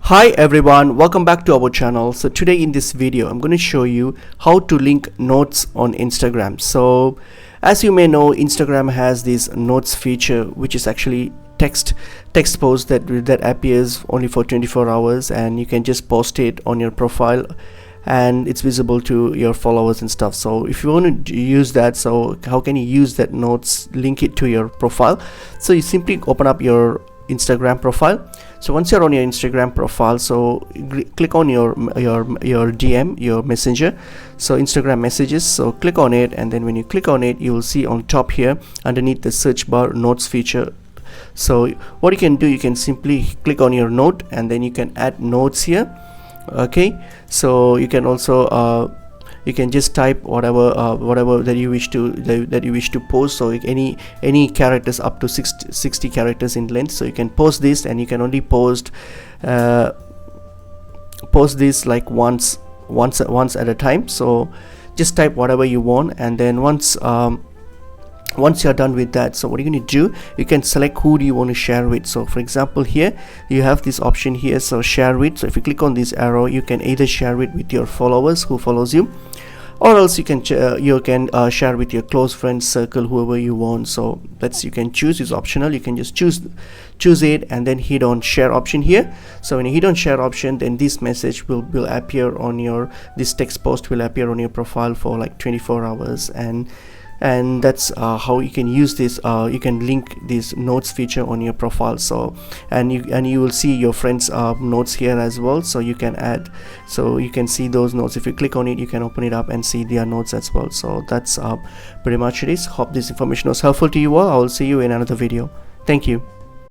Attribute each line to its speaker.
Speaker 1: Hi everyone, welcome back to our channel. So today in this video I'm going to show you how to link notes on Instagram. So as you may know, Instagram has this notes feature, which is actually text post that appears only for 24 hours, and you can just post it on your profile and it's visible to your followers and stuff. So if you want to use that, so how can you use that notes, link it to your profile? So you simply open up your Instagram profile. So once you're on your Instagram profile, so click on your DM, your messenger, so Instagram messages. So click on it, and then when you click on it, you will see on top here underneath the search bar notes feature. So what you can do, you can simply click on your note and then you can add notes here. Okay, so you can also you can just type whatever that you wish to post. So any characters up to 60 characters in length. So you can post this, and you can only post this like once at a time. So just type whatever you want, and then once you're done with that, so what you're going to do, you can select who do you want to share with. So for example, here you have this option here, so share with. So if you click on this arrow, you can either share it with your followers who follows you, or else you can share with your close friends circle, whoever you want. So you can choose. It's optional. You can just choose it and then hit on share option here. So when you hit on share option, then this message will appear on this text post will appear on your profile for like 24 hours, and that's how you can use this. You can link this notes feature on your profile. So and you will see your friends notes here as well. So you can add, so you can see those notes. If you click on it, you can open it up and see their notes as well. So that's pretty much it is. Hope this information was helpful to you all. I will see you in another video. Thank you.